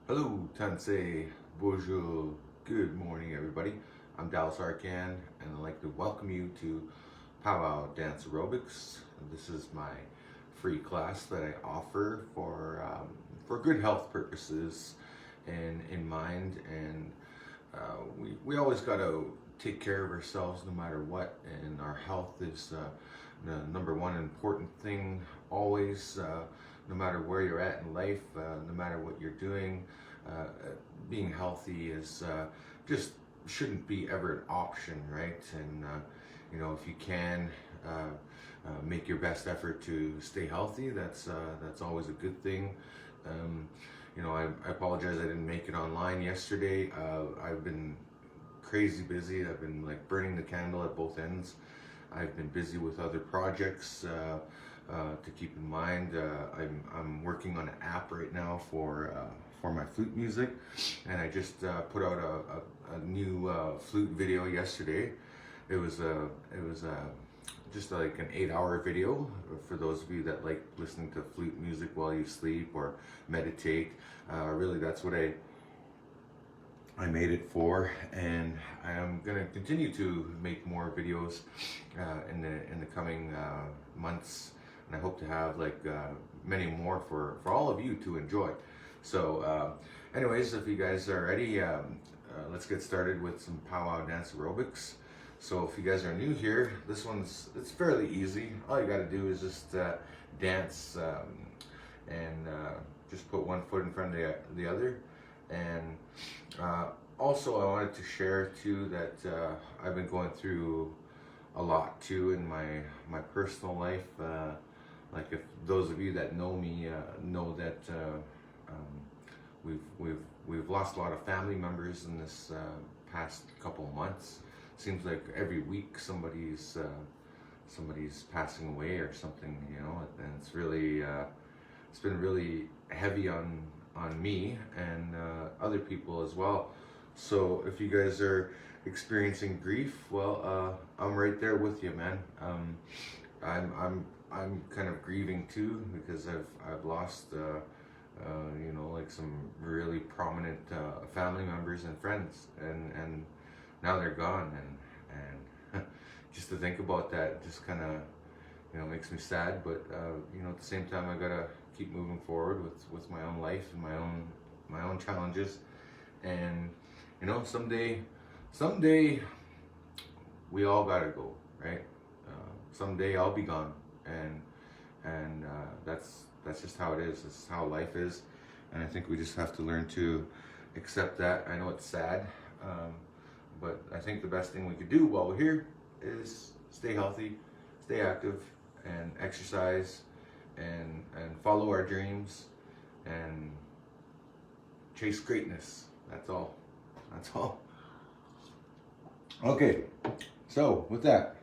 Hello, Tansei, bonjour, good morning everybody. I'm Arcand and I'd like to welcome you to Pow-wow Dance Aerobics. This is my free class that I offer for good health purposes and in mind. And we always got to take care of ourselves no matter what, and our health is the number one important thing always. No matter where you're at in life, no matter what you're doing, being healthy is just shouldn't be ever an option, right? And you know, if you can make your best effort to stay healthy, that's always a good thing. You know, I apologize I didn't make it online yesterday. I've been crazy busy. I've been like burning the candle at both ends. I've been busy with other projects. To keep in mind, I'm working on an app right now for my flute music, and I just put out a new flute video yesterday. It was just like an 8-hour video for those of you that like listening to flute music while you sleep or meditate. Really, that's what I made it for, and I'm gonna continue to make more videos in the coming months. And I hope to have like many more for all of you to enjoy. So anyways, if you guys are ready, let's get started with some Pow-wow Dance Aerobics. So if you guys are new here, it's fairly easy. All you got to do is just dance and just put one foot in front of the other. And also I wanted to share too that I've been going through a lot too in my personal life. Like if those of you that know me know that we've lost a lot of family members in this past couple of months. Seems like every week somebody's passing away or something, you know, and it's really it's been really heavy on me and other people as well. So if you guys are experiencing grief, well, I'm right there with you, man. I'm kind of grieving too, because I've lost you know, like some really prominent family members and friends, and now they're gone, and just to think about that just kind of, you know, makes me sad. But you know, at the same time I gotta keep moving forward with my own life and my own challenges. And you know, someday we all gotta go, right? Someday I'll be gone, and that's just how it is. This is how life is, and I think we just have to learn to accept that. I know it's sad, but I think the best thing we could do while we're here is stay healthy, stay active, and exercise, and follow our dreams, and chase greatness. That's all. Okay, so with that,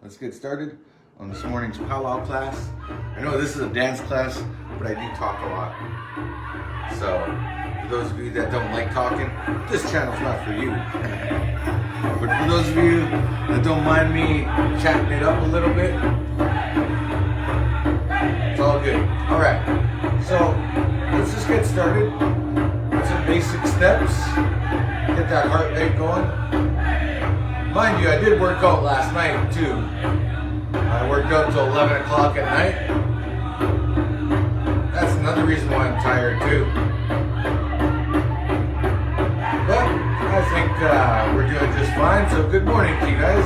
let's get started on this morning's powwow class. I know this is a dance class, but I do talk a lot. So for those of you that don't like talking, this channel's not for you. But for those of you that don't mind me chatting it up a little bit, it's all good. All right, so let's just get started with some basic steps. Get that heart rate going. Mind you, I did work out last night too. I worked out till 11 o'clock at night. That's another reason why I'm tired too. But I think we're doing just fine. So good morning to you guys.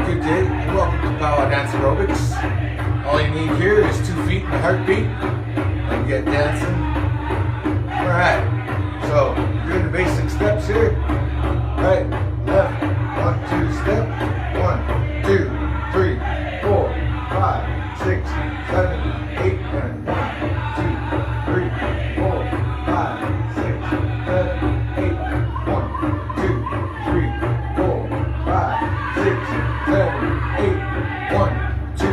Good day and welcome to Pow-wow Dance Aerobics. All you need here is 2 feet and a heartbeat and get dancing. Alright, so doing the basic steps here. Right, left, 1, 2, step. 1, 2, 3, 4, 5, 6, 7, 8, and 1, 2, 3, 4, 5, 6, 7, 8, 1, 2, 3, 4, 5, 6, 7, 8, 1, 2,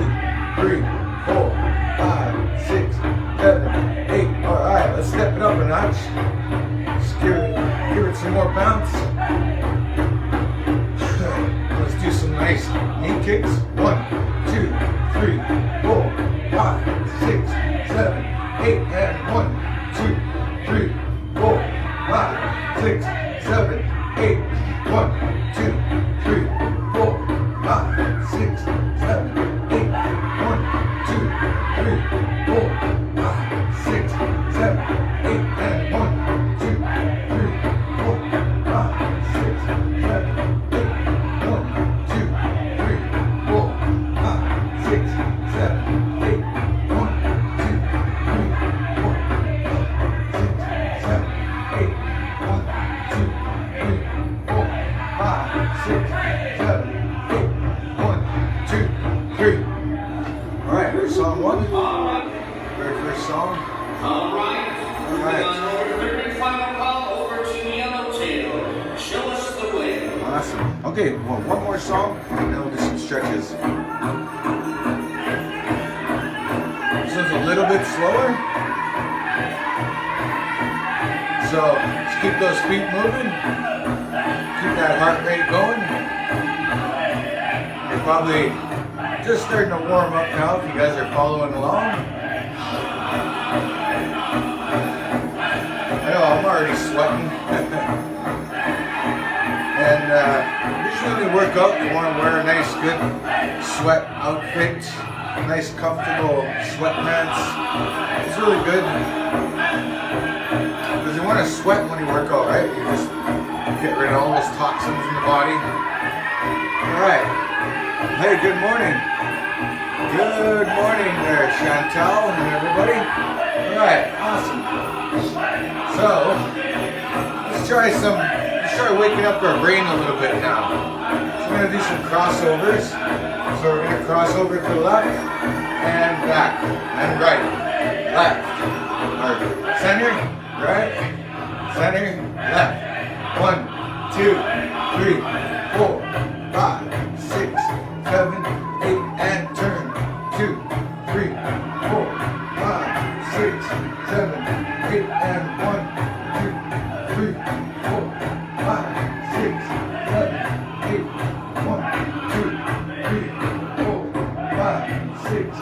3, 4, 5, 6, 7, 8. All right, let's step it up a notch. Just give it some more bounce. Let's do some nice knee kicks. 1, 2, 3, 4, 5, 6, 7, 8, and 1, 2, 3, 4, 6, 7, 8. 1, 2, 3, 4, 5, 6, 7, 8. 1, 2, 3, 4, 5, 6, 7, 8. And 1, 2, 3, 4, 5, 6, 7, 8. 1, 2, 3, 4, 5, 6, 7, 8. 1, 2, 3, 4, 5, 6, 7, 8. 1, 2, 3, 4, 5, 6, 7, 8. 1, 2, 3. All right, here's song one. Very first song. All right. All right. Third and final call over to Yellowtail. Show us the way. Awesome. Okay, well, one more song, and then we'll do some stretches. This one's a little bit slower. So just keep those feet moving. Keep that heart rate going. You're probably just starting to warm up now if you guys are following along. I know I'm already sweating. And usually when you work out, you want to wear a nice good sweat outfit, nice comfortable sweatpants. It's really good. Because you want to sweat when you work out, right? You just get rid of all those toxins in the body. Alright. Hey, good morning. Good morning there, Chantal and everybody. Alright, awesome. So, let's try waking up our brain a little bit now. So we're going to do some crossovers. So we're going to cross over to the left and back and right. Left. Or center, right, center, left. 1, 2, 3, 4, 5, 6, 7, 8, and turn. 2, 3, 4, 5, 6, 7, 8, and 1, 2, 3, 4, 5, 6, 7, 8. 1, 2, 3, 4, 5, 6,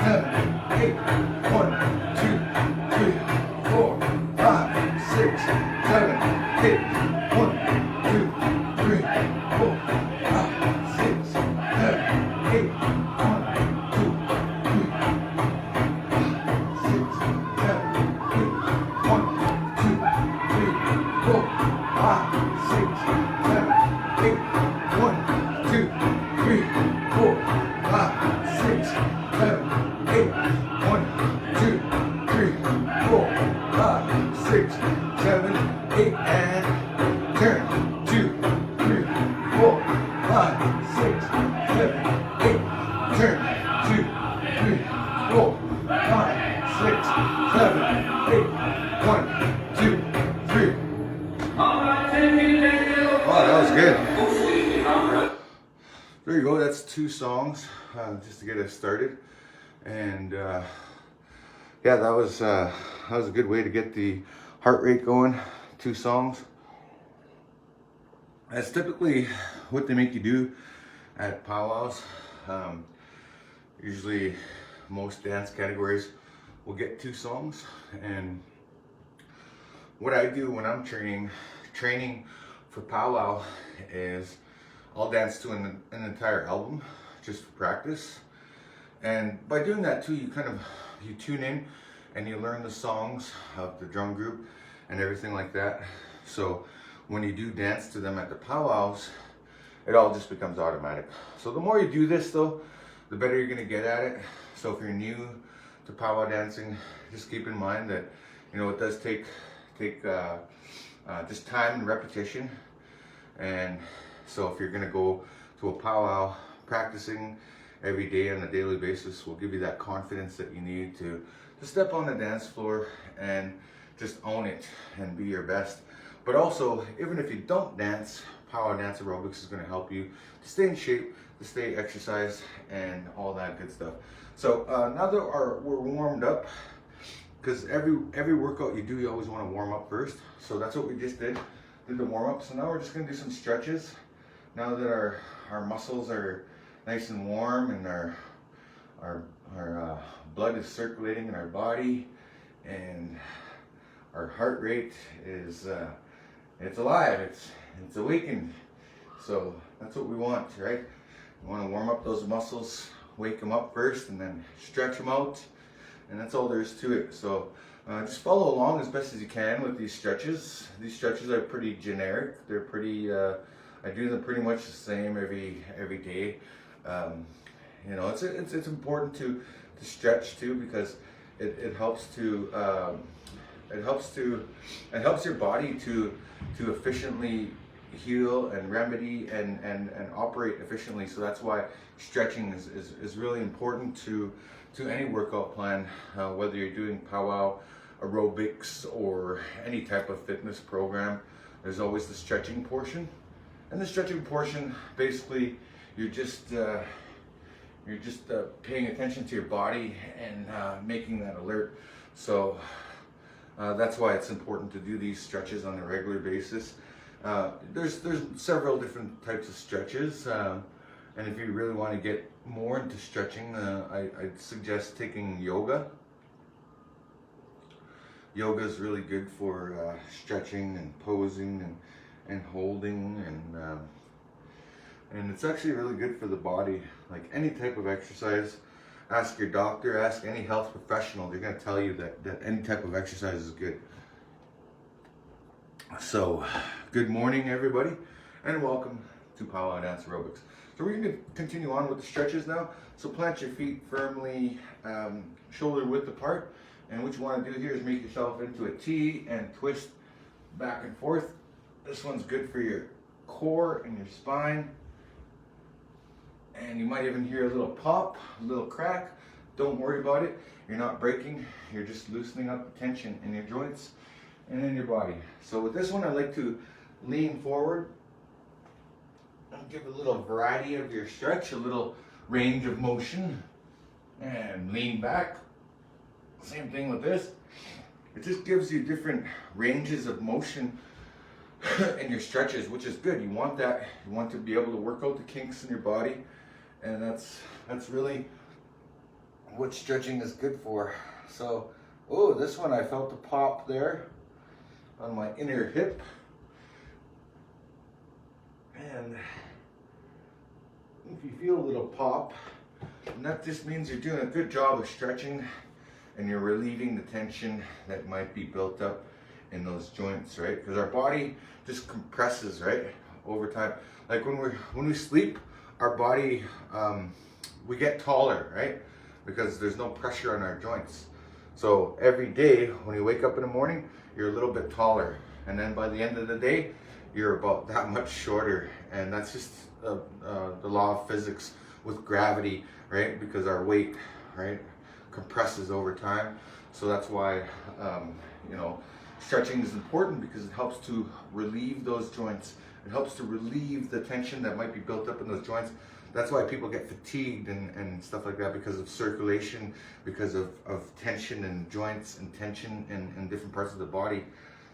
7, 8. 1, 2, 3, 4, 5, 6, 7, 8. 1, 2, 3, 4, 5, 6, 7, 8. 1, 2, 3, 6, 7, 8. 1, 2, 3, 4, 5, 6, 7, 8. 1, 2, 3, 4, 5, 6, 7, 8. 1, 2, 3, 4, 5, 6, 7, 8, and turn. 2, 3, 4, 5, 6, 7, 8. Turn. 2, 3, 4, 5, 6, 7, 8. 1, 2, 3. All right, take it. Oh, that was good. There you go. That's 2 songs just to get us started, and yeah, that was a good way to get the heart rate going. 2 songs. That's typically what they make you do at powwows. Usually, most dance categories will get 2 songs, and what I do when I'm training for powwow is I'll dance to an entire album just for practice. And by doing that too, you tune in and you learn the songs of the drum group and everything like that. So when you do dance to them at the powwows, it all just becomes automatic. So the more you do this though, the better you're gonna get at it. So if you're new to powwow dancing, just keep in mind that, you know, it does take just time and repetition. And so if you're gonna go to a powwow, practicing every day on a daily basis will give you that confidence that you need to step on the dance floor and just own it and be your best. But also, even if you don't dance, Pow-wow Dance Aerobics is going to help you to stay in shape, to stay exercised, and all that good stuff. So now that we're warmed up, because every workout you do, you always want to warm up first. So that's what we just did the warm up. So now we're just going to do some stretches. Now that our muscles are nice and warm and our blood is circulating in our body and our heart rate is it's alive, it's awakened. So that's what we want, right? We want to warm up those muscles, wake them up first, and then stretch them out, and that's all there is to it. So just follow along as best as you can with these stretches. These stretches are pretty generic. They're pretty, I do them pretty much the same every day. You know, it's important to stretch too, because it helps your body to efficiently heal and remedy and operate efficiently. So that's why stretching is really important to any workout plan, whether you're doing powwow aerobics or any type of fitness program. There's always the stretching portion, and the stretching portion, basically you're just paying attention to your body and making that alert. So that's why it's important to do these stretches on a regular basis. There's several different types of stretches, and if you really want to get more into stretching, I'd suggest taking yoga. Yoga is really good for stretching and posing and holding, and it's actually really good for the body. Like any type of exercise, ask your doctor, ask any health professional, they're going to tell you that any type of exercise is good. So, good morning everybody, and welcome to Pow-wow Dance Aerobics. So we're going to continue on with the stretches now. So plant your feet firmly shoulder width apart, and what you want to do here is make yourself into a T and twist back and forth. This one's good for your core and your spine. And you might even hear a little pop, a little crack. Don't worry about it. You're not breaking. You're just loosening up the tension in your joints and in your body. So with this one, I like to lean forward and give a little variety of your stretch, a little range of motion, and lean back. Same thing with this. It just gives you different ranges of motion in your stretches, which is good. You want that. You want to be able to work out the kinks in your body. And that's really what stretching is good for. So, oh, this one I felt the pop there on my inner hip. And if you feel a little pop, and that just means you're doing a good job of stretching and you're relieving the tension that might be built up in those joints, right? Because our body just compresses, right, over time. Like when we sleep, our body, we get taller, right? Because there's no pressure on our joints. So every day when you wake up in the morning, you're a little bit taller. And then by the end of the day, you're about that much shorter. And that's just the law of physics with gravity, right? Because our weight, right, compresses over time. So that's why, you know, stretching is important, because it helps to relieve those joints. It helps to relieve the tension that might be built up in those joints. That's why people get fatigued and stuff like that, because of circulation, because of tension in joints and tension in different parts of the body.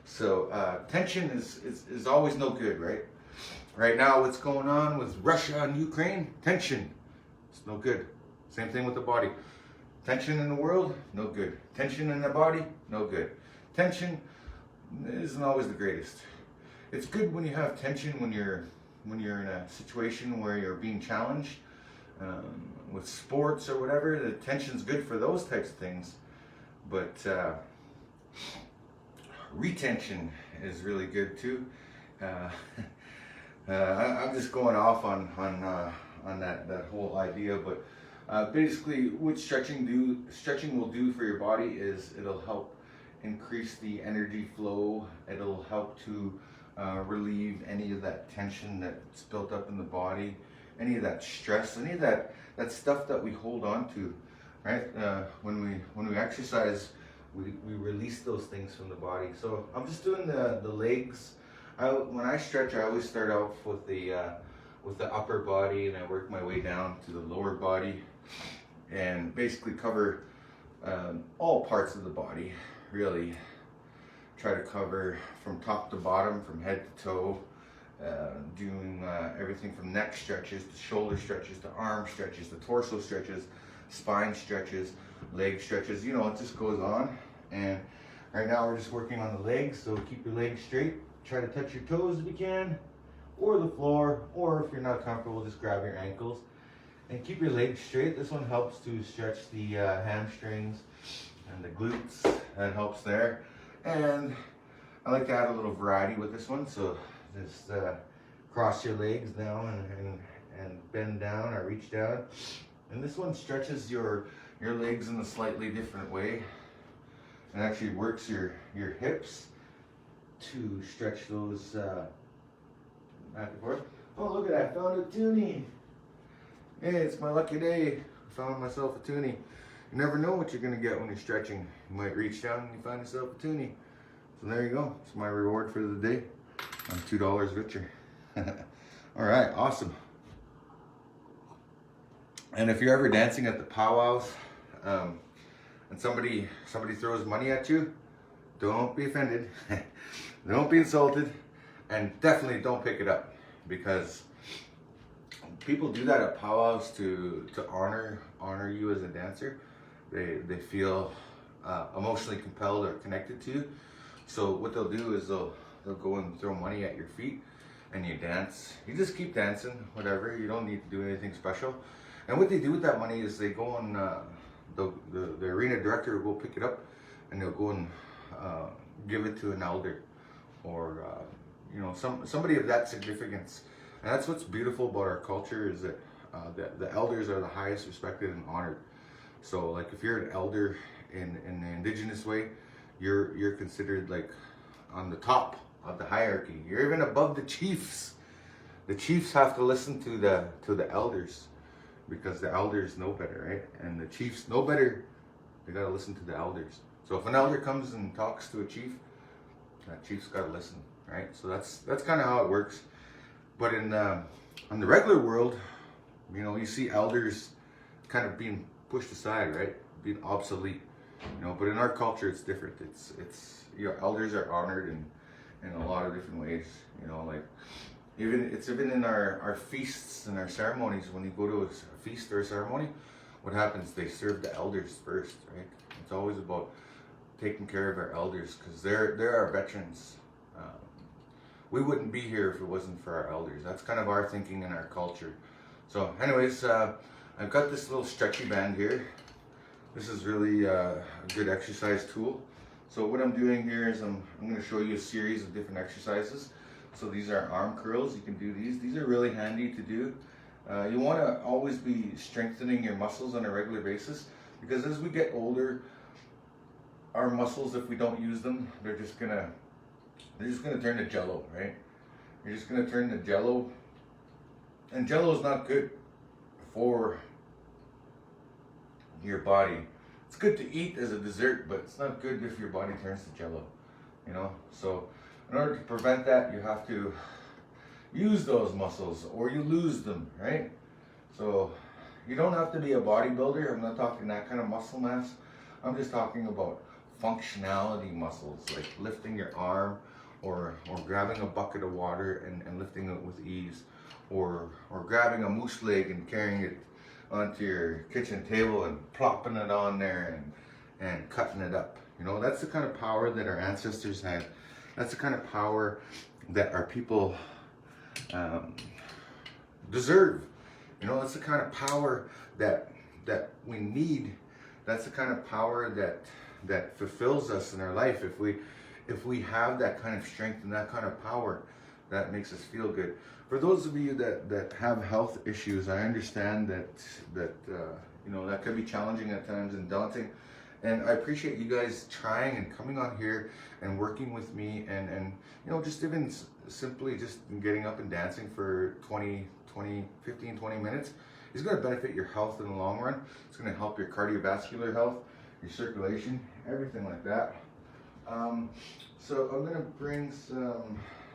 So tension is always no good, right? Right now, what's going on with Russia and Ukraine? Tension. It's no good. Same thing with the body. Tension in the world, no good. Tension in the body, no good. Tension isn't always the greatest. It's good when you have tension when you're in a situation where you're being challenged with sports or whatever. The tension's good for those types of things, but retention is really good too. I'm just going off on that whole idea, but basically, what stretching will do for your body is it'll help increase the energy flow. It'll help to relieve any of that tension that's built up in the body, any of that stress, any of that stuff that we hold on to, right? When we exercise, we release those things from the body. So I'm just doing the legs. When I stretch, I always start off with the upper body, and I work my way down to the lower body, and basically cover all parts of the body, really. Try to cover from top to bottom, from head to toe, doing everything from neck stretches to shoulder stretches to arm stretches to torso stretches, spine stretches, leg stretches. You know, it just goes on. And right now we're just working on the legs, so keep your legs straight. try to touch your toes if you can, or the floor, or if you're not comfortable, just grab your ankles and keep your legs straight. This one helps to stretch the hamstrings and the glutes. That helps there. And I like to add a little variety with this one, so just cross your legs down and bend down or reach down. And this one stretches your legs in a slightly different way. It actually works your hips to stretch those back and forth. Oh, look at that, found a toonie. Hey, it's my lucky day. I found myself a toonie. You never know what you're gonna get when you're stretching. You might reach down and you find yourself a toonie. So there you go, it's my reward for the day. I'm $2 richer. All right, awesome. And if you're ever dancing at the powwows, and somebody throws money at you, don't be offended, don't be insulted, and definitely don't pick it up, because people do that at powwows to honor you as a dancer. They feel emotionally compelled or connected to you. So what they'll do is they'll go and throw money at your feet, and you dance. You just keep dancing, whatever. You don't need to do anything special. And what they do with that money is they go and the arena director will pick it up, and they'll go and give it to an elder, or somebody of that significance. And that's what's beautiful about our culture, is that the elders are the highest respected and honored. So like if you're an elder in the indigenous way, you're considered like on the top of the hierarchy. You're even above the chiefs. The chiefs have to listen to the elders, because the elders know better, right? And the chiefs know better. They gotta listen to the elders. So if an elder comes and talks to a chief, that chief's gotta listen, right? So that's kind of how it works. But in the regular world, you see elders kind of being pushed aside, right? Being obsolete, But in our culture, it's different. It's elders are honored in a lot of different ways, like. Even in our feasts and our ceremonies, when you go to a feast or a ceremony, what happens? They serve the elders first, right? It's always about taking care of our elders, because they're our veterans. We wouldn't be here if it wasn't for our elders. That's kind of our thinking and our culture. So anyways, I've got this little stretchy band here. This is really a good exercise tool. So what I'm doing here is I'm going to show you a series of different exercises. So these are arm curls. You can do these. These are really handy to do. You want to always be strengthening your muscles on a regular basis, because as we get older, our muscles, if we don't use them, they're just gonna turn to jello, right? You're just gonna turn to jello, and jello is not good for your body. It's good to eat as a dessert, but it's not good if your body turns to jello, So in order to prevent that, you have to use those muscles, or you lose them, right? So you don't have to be a bodybuilder. I'm not talking that kind of muscle mass. I'm just talking about functionality muscles, like lifting your arm, or grabbing a bucket of water and lifting it with ease, or grabbing a moose leg and carrying it onto your kitchen table and plopping it on there and cutting it up. That's the kind of power that our ancestors had. That's the kind of power that our people deserve. That's the kind of power that we need. That's the kind of power that fulfills us in our life. If we have that kind of strength and that kind of power, that makes us feel good. For those of you that have health issues, I understand that that could be challenging at times and daunting. And I appreciate you guys trying and coming on here and working with me, and just even simply just getting up and dancing for 15, 20 minutes is going to benefit your health in the long run. It's going to help your cardiovascular health, your circulation, everything like that. So I'm going to bring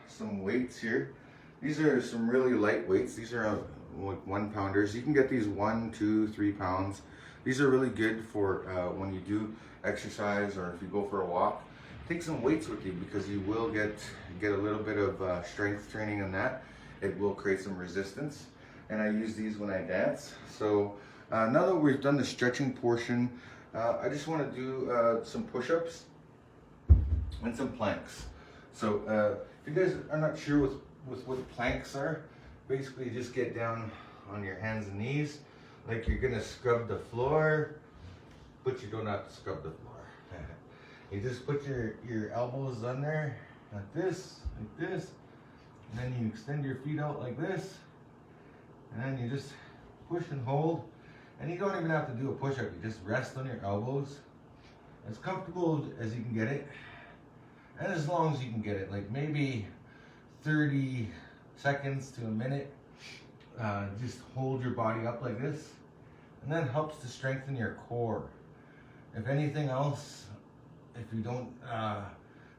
some weights here. These are some really light weights. These are like 1 pounders. You can get these 1, 2, 3 pounds. These are really good for when you do exercise, or if you go for a walk. Take some weights with you, because you will get a little bit of strength training in that. It will create some resistance, and I use these when I dance. So now that we've done the stretching portion, I just want to do some push-ups and some planks. So if you guys are not sure with what planks are, basically you just get down on your hands and knees like you're gonna scrub the floor, but you don't have to scrub the floor. You just put your elbows on there like this, and then you extend your feet out like this, and then you just push and hold, and you don't even have to do a push-up. You just rest on your elbows as comfortable as you can get it, and as long as you can get it, like maybe 30 seconds to a minute. Just hold your body up like this, and that helps to strengthen your core. If anything else, if you don't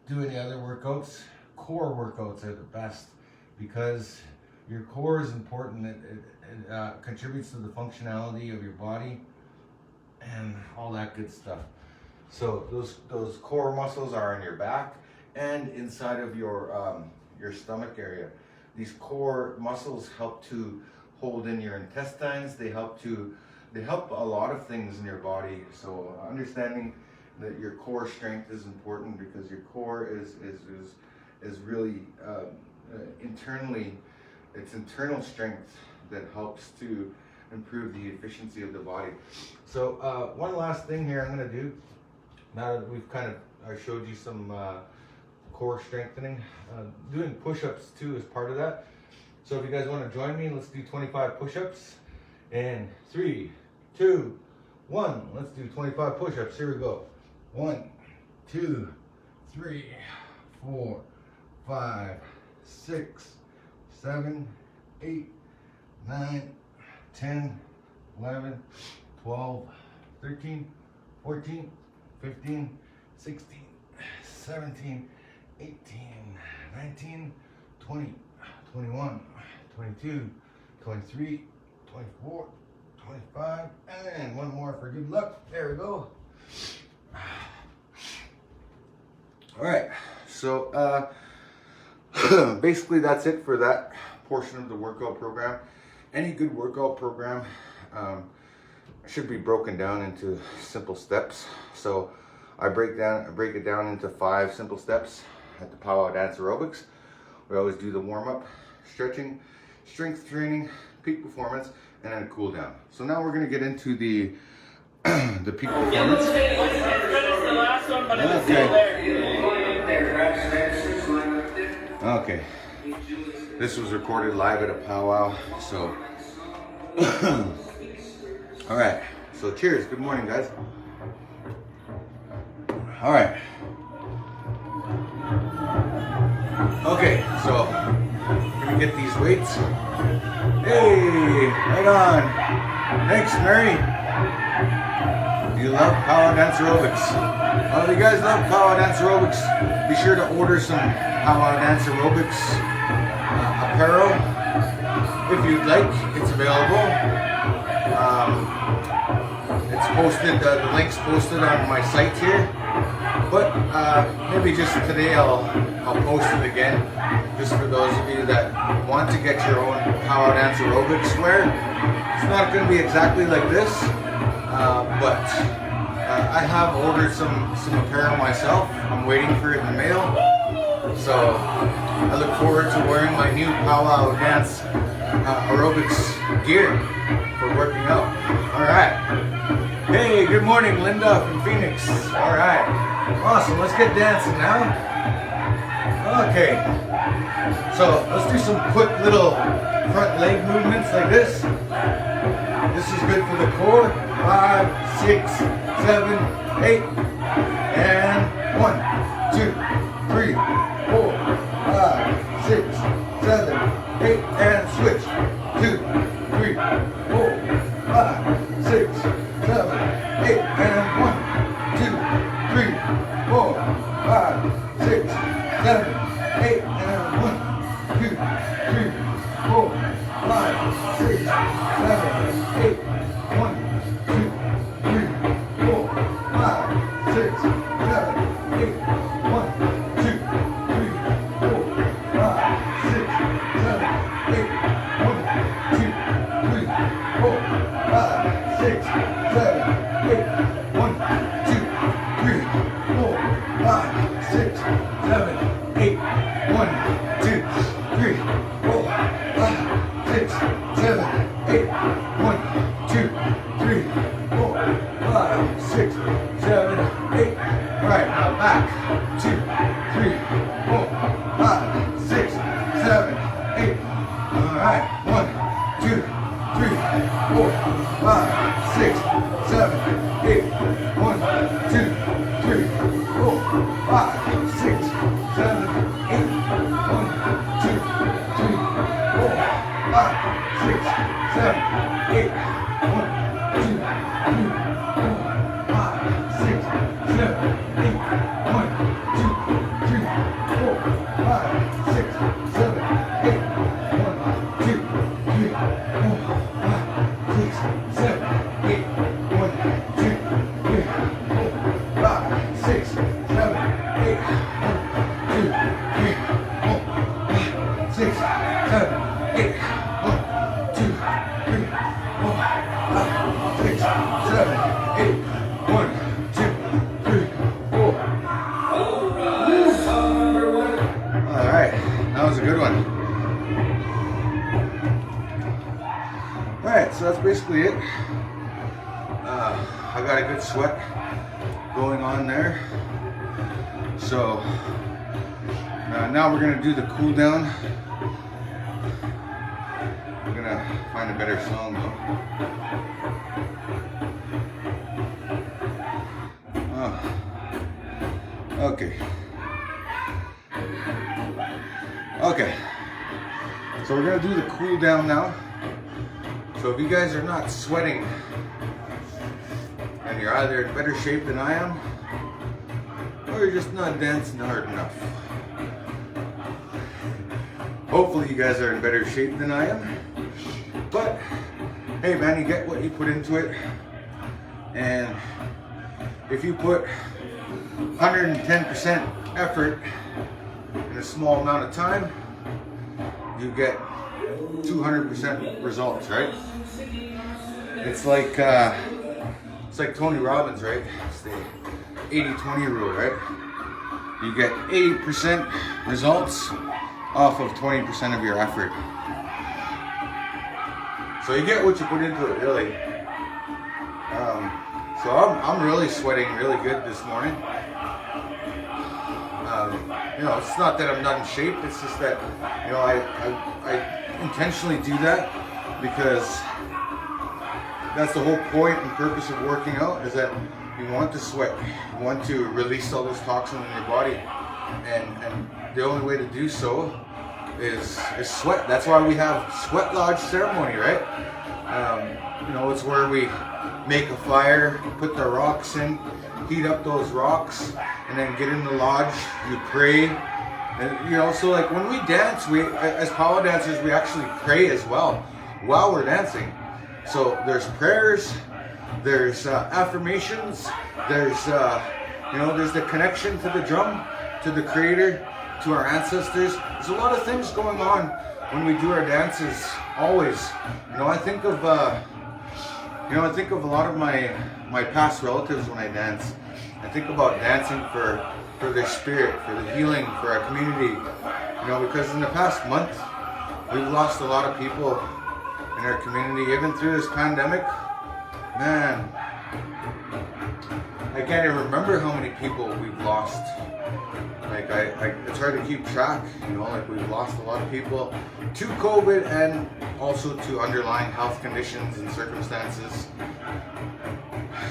do any other workouts, core workouts are the best, because your core is important. It contributes to the functionality of your body and all that good stuff. So those core muscles are in your back and inside of your stomach area. These core muscles help to hold in your intestines. They help a lot of things in your body. So understanding that your core strength is important, because your core is really internally, it's internal strength that helps to improve the efficiency of the body. So one last thing here I'm going to do, now that we've I showed you some core strengthening, doing push-ups too is part of that. So if you guys want to join me, let's do 25 push-ups. And 3, 2, 1. Let's do 25 push-ups. Here we go. 1, 2, 3, 4, 5, 6, 7, 8, 9, 10, 11, 12, 13, 14, 15, 16, 17, 18, 19, 20, 21, 22, 23, 24, 25, and one more for good luck. There we go. All right, so basically that's it for that portion of the workout program. Any good workout program should be broken down into simple steps. So I break it down into 5 simple steps at the Pow-wow Dance Aerobics. We always do the warm-up, stretching, strength training, peak performance, and then a cool down. So now we're going to get into the peak performance. Okay. This was recorded live at a powwow, so all right. So cheers. Good morning, guys. All right. Okay, so I'm gonna get these weights. Hey, right on. Thanks, Mary. You love Powwow Dance Aerobics. Oh, if you guys love Powwow Dance Aerobics, be sure to order some Powwow Dance Aerobics apparel. If you'd like, it's available. It's posted, the link's posted on my site here. But maybe just today I'll post it again, just for those of you that want to get your own Powwow Dance Aerobics wear. It's not going to be exactly like this, but I have ordered some apparel myself. I'm waiting for it in the mail, so I look forward to wearing my new Pow-wow Dance Aerobics gear for working out. All right. Hey, good morning, Linda from Phoenix. All right. Awesome, let's get dancing now. Okay, so let's do some quick little front leg movements like this. This is good for the core. 5, 6, 7, 8, and 1, 2, 3, 4, 5, 6, 7, 8, and switch. 2, 3, 4, 5, 6, 7, 8, and 1, 2, 3, 4, 5, 6, 7, 8, and 1, 2, 3, 4, 5, 6, 7, 8, 1, 2, 3, 4, 5, 6, 7, 8, 1, 2, 3, 4, 5, 6, 7, 8, 1, 2, 3, 4, 5, 6, 7, 8, 1, 2, 3, 4, 5, 6, 7, 8, 8. 1, 2, 3, 4, 5, 6, 7, 8. 1, 2, 3, 4, 5, 6, 7, 8. All right, now back. 2, 3, 4, 5, 6, 7, 8. All right, 1, 2, 3, 4, 5, 6, 7, 8. 1, 2, 3, 4, 5, 6, 7, 8. 1, 2, 3, 4, 5, 6, 7, 8. 1, 2, 3, 4, 5, 6, 7, 8. 1, 2, 3, 4, 5, 6, 7, 8. 1, 2, 3, 4, 5, 6, 7, 8. 1, 2, 3, 4, 5, 6, 7, 8. 1, 2, 3, 4, 5, 6, 7, 8. 1, 2, 3, 4, 5, 6, 7, 8. 1, 2, 3, 4. All right, that was a good one. All right, so that's basically it. I got a good sweat going on there. So now we're gonna do the cool down. We're gonna find a better song though. Okay. Okay. So we're gonna do the cool down now. So if you guys are not sweating and you're either in better shape than I am, or you're just not dancing hard enough. Hopefully you guys are in better shape than I am. But hey man, you get what you put into it. And if you put 110% effort in a small amount of time, you get 200% results, right? It's like Tony Robbins, right? It's the 80-20 rule, right? You get 80% results off of 20% of your effort. So you get what you put into it, really. So I'm really sweating really good this morning. It's not that I'm not in shape. It's just that, I intentionally do that because that's the whole point and purpose of working out, is that you want to sweat. You want to release all those toxins in your body. And the only way to do so is sweat. That's why we have sweat lodge ceremony, right? It's where we make a fire, put the rocks in, heat up those rocks, and then get in the lodge, you pray. And so like when we dance, we as powwow dancers, we actually pray as well while we're dancing. So there's prayers, there's affirmations, there's there's the connection to the drum, to the creator, to our ancestors. There's a lot of things going on when we do our dances. Always, I think of a lot of my past relatives when I dance. I think about dancing for their spirit, for the healing, for our community. Because in the past month, we've lost a lot of people in our community, even through this pandemic. Man, I can't even remember how many people we've lost. Like it's hard to keep track. We've lost a lot of people to COVID and also to underlying health conditions and circumstances.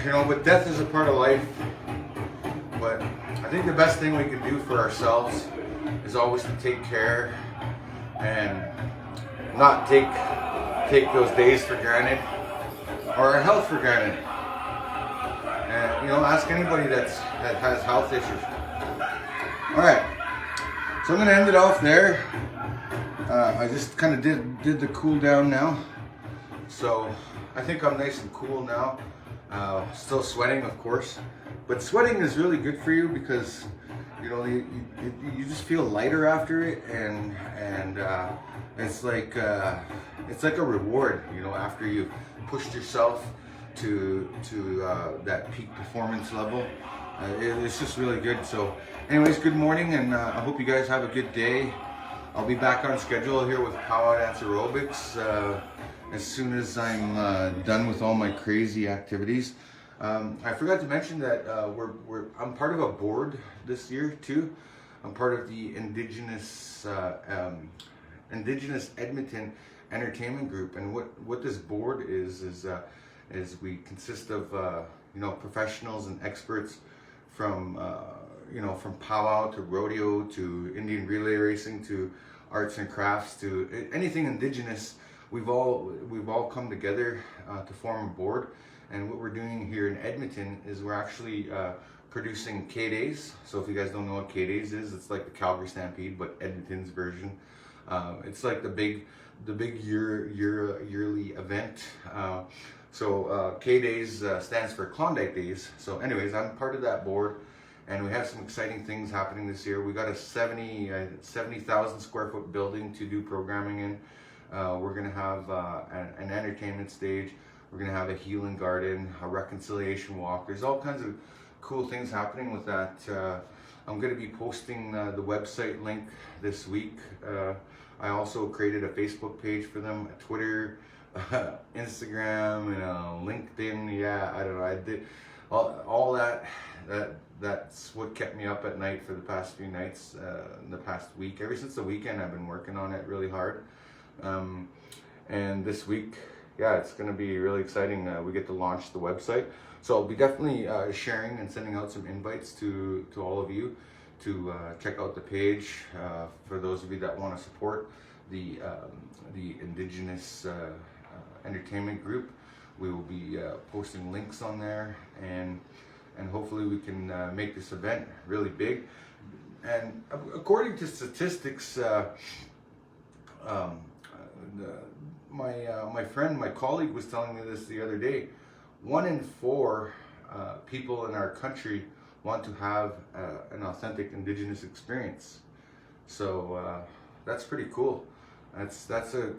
But death is a part of life. But I think the best thing we can do for ourselves is always to take care and not take those days for granted or our health for granted. And ask anybody that has health issues. All right, so I'm gonna end it off there. I just kind of did the cool down now, so I think I'm nice and cool now. Still sweating, of course, but sweating is really good for you because you just feel lighter after it, and it's like a reward, after you pushed yourself to that peak performance level. It's just really good. So anyways, good morning, and I hope you guys have a good day. I'll be back on schedule here with Pow-wow Dance Aerobics as soon as I'm done with all my crazy activities. I forgot to mention that I'm part of a board this year too. I'm part of the Indigenous Edmonton Entertainment Group, and what this board is we consist of professionals and experts from from powwow to rodeo to Indian relay racing to arts and crafts to anything Indigenous. We've all come together to form a board, and what we're doing here in Edmonton is we're actually producing K-Days. So if you guys don't know what K-Days is, it's like the Calgary Stampede, but Edmonton's version. It's like the big yearly event. K-Days stands for Klondike Days. So anyways, I'm part of that board, and we have some exciting things happening this year. We got a 70,000 square foot building to do programming in. We're gonna have an entertainment stage. We're gonna have a healing garden, a reconciliation walk. There's all kinds of cool things happening with that. I'm gonna be posting the website link this week. I also created a Facebook page for them, a Twitter, Instagram, and LinkedIn. Yeah, I don't know. I did all that. That's what kept me up at night for the past few nights, in the past week. Ever since the weekend, I've been working on it really hard. And this week, yeah, it's going to be really exciting. We get to launch the website. So I'll be definitely sharing and sending out some invites to all of you to check out the page. For those of you that want to support the Indigenous Entertainment Group, we will be posting links on there, and hopefully we can make this event really big. And according to statistics, my colleague was telling me this the other day. 1 in 4 people in our country want to have an authentic Indigenous experience. So that's pretty cool. That's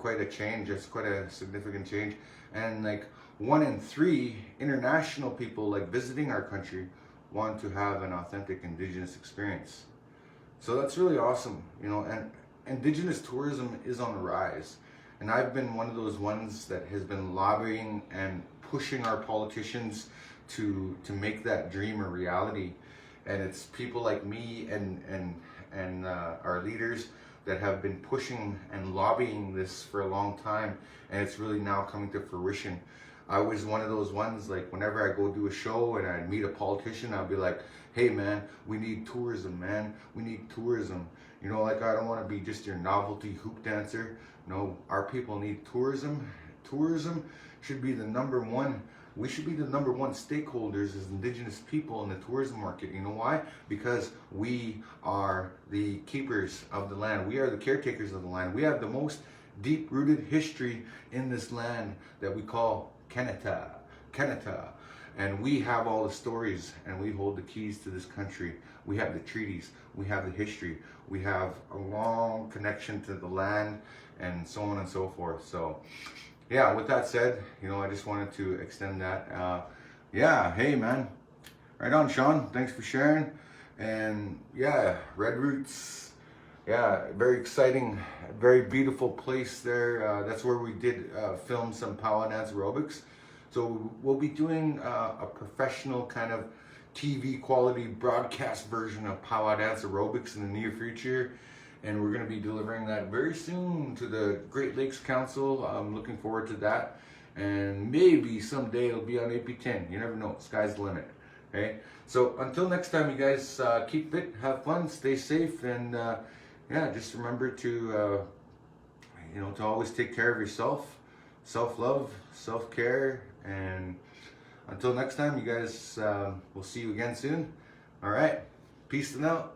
quite a change. That's quite a significant change. And like 1 in 3 international people like visiting our country want to have an authentic Indigenous experience. So that's really awesome, and Indigenous tourism is on the rise. And I've been one of those ones that has been lobbying and pushing our politicians to make that dream a reality. And it's people like me and our leaders that have been pushing and lobbying this for a long time, and it's really now coming to fruition. I was one of those ones, like whenever I go do a show and I meet a politician, I'll be like, hey man, we need tourism, man. We need tourism. Like I don't want to be just your novelty hoop dancer. No, our people need tourism. Tourism should be the number one. We should be the number one stakeholders as Indigenous people in the tourism market. You know why? Because we are the keepers of the land. We are the caretakers of the land. We have the most deep-rooted history in this land that we call Kanata. And we have all the stories, and we hold the keys to this country. We have the treaties. We have the history. We have a long connection to the land, and so on and so forth. So yeah, with that said, I just wanted to extend that. Yeah, hey man, right on, Sean. Thanks for sharing. And yeah, Red Roots. Yeah, very exciting, very beautiful place there. That's where we did film some Pow-wow Dance Aerobics. So we'll be doing a professional kind of TV quality broadcast version of Pow-wow Dance Aerobics in the near future. And we're going to be delivering that very soon to the Great Lakes Council. I'm looking forward to that. And maybe someday it'll be on AP10. You never know. Sky's the limit. Okay? So until next time, you guys keep fit, have fun, stay safe, and yeah, just remember to to always take care of yourself, self-love, self-care, and until next time, you guys, we'll see you again soon. All right, peace and out.